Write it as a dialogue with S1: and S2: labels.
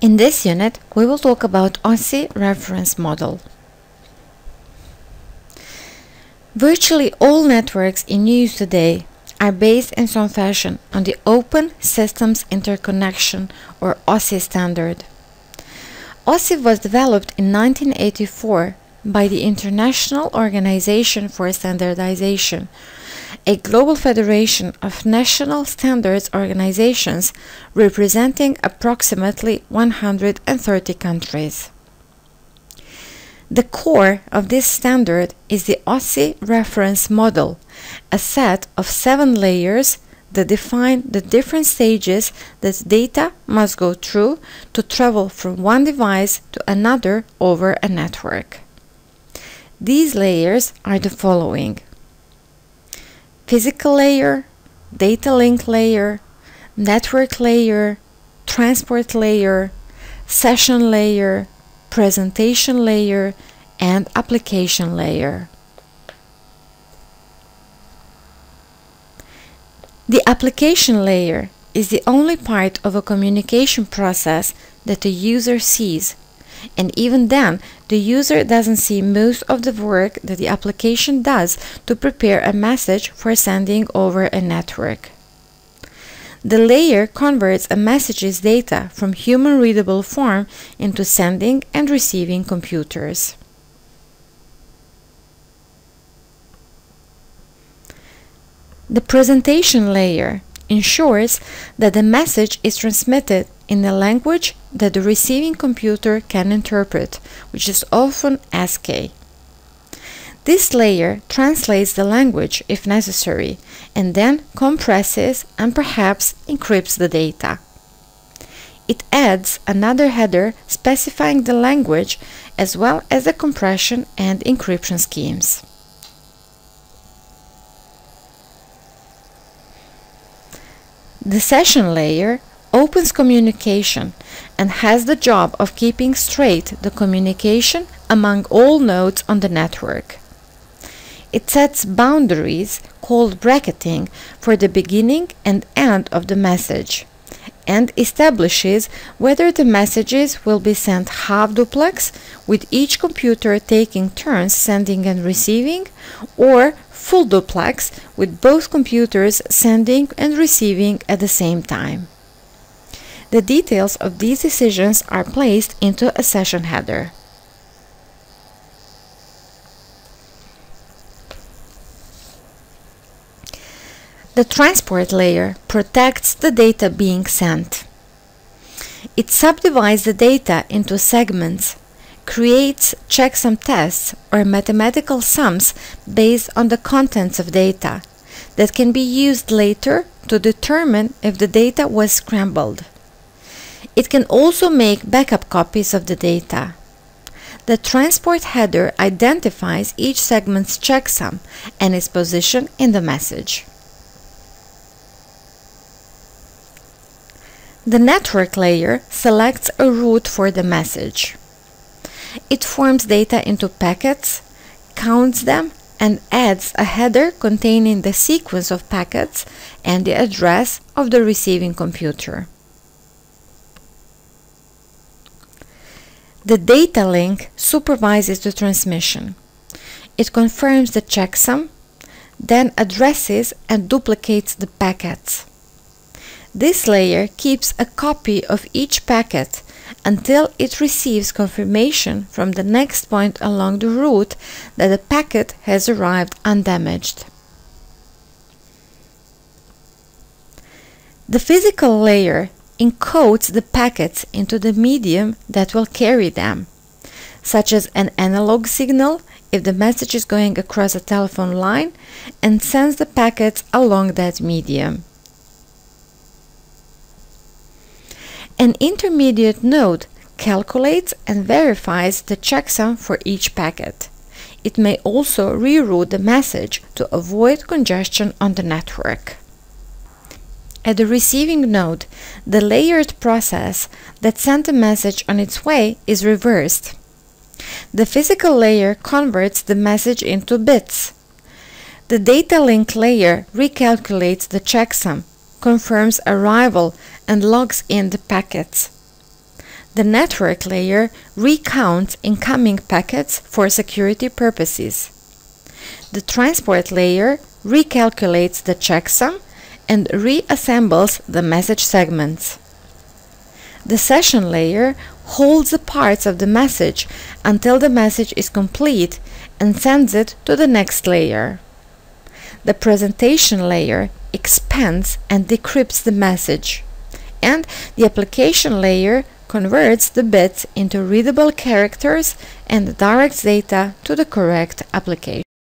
S1: In this unit, we will talk about OSI reference model. Virtually all networks in use today are based in some fashion on the Open Systems Interconnection or OSI standard. OSI was developed in 1984 by the International Organization for Standardization, a global federation of national standards organizations representing approximately 130 countries. The core of this standard is the OSI reference model, a set of 7 layers that define the different stages that data must go through to travel from one device to another over a network. These layers are the following: physical layer, data link layer, network layer, transport layer, session layer, presentation layer, and application layer. The application layer is the only part of a communication process that the user sees, and even then, the user doesn't see most of the work that the application does to prepare a message for sending over a network. The layer converts a message's data from human-readable form into sending and receiving computers. The presentation layer ensures that the message is transmitted in a language that the receiving computer can interpret, which is often ASCII. This layer translates the language if necessary, and then compresses and perhaps encrypts the data. It adds another header specifying the language as well as the compression and encryption schemes. The session layer opens communication and has the job of keeping straight the communication among all nodes on the network. It sets boundaries, called bracketing, for the beginning and end of the message, and establishes whether the messages will be sent half-duplex, with each computer taking turns sending and receiving, or full duplex, with both computers sending and receiving at the same time. The details of these decisions are placed into a session header. The transport layer protects the data being sent. It subdivides the data into segments, creates checksum tests or mathematical sums based on the contents of data that can be used later to determine if the data was scrambled. It can also make backup copies of the data. The transport header identifies each segment's checksum and its position in the message. The network layer selects a route for the message. It forms data into packets, counts them, and adds a header containing the sequence of packets and the address of the receiving computer. The data link supervises the transmission. It confirms the checksum, then addresses and duplicates the packets. This layer keeps a copy of each packet until it receives confirmation from the next point along the route that the packet has arrived undamaged. The physical layer encodes the packets into the medium that will carry them, such as an analog signal if the message is going across a telephone line, and sends the packets along that medium. An intermediate node calculates and verifies the checksum for each packet. It may also reroute the message to avoid congestion on the network. At the receiving node, the layered process that sent the message on its way is reversed. The physical layer converts the message into bits. The data link layer recalculates the checksum, confirms arrival, and logs in the packets. The network layer recounts incoming packets for security purposes. The transport layer recalculates the checksum and reassembles the message segments. The session layer holds the parts of the message until the message is complete and sends it to the next layer. The presentation layer expands and decrypts the message, and the application layer converts the bits into readable characters and directs data to the correct application.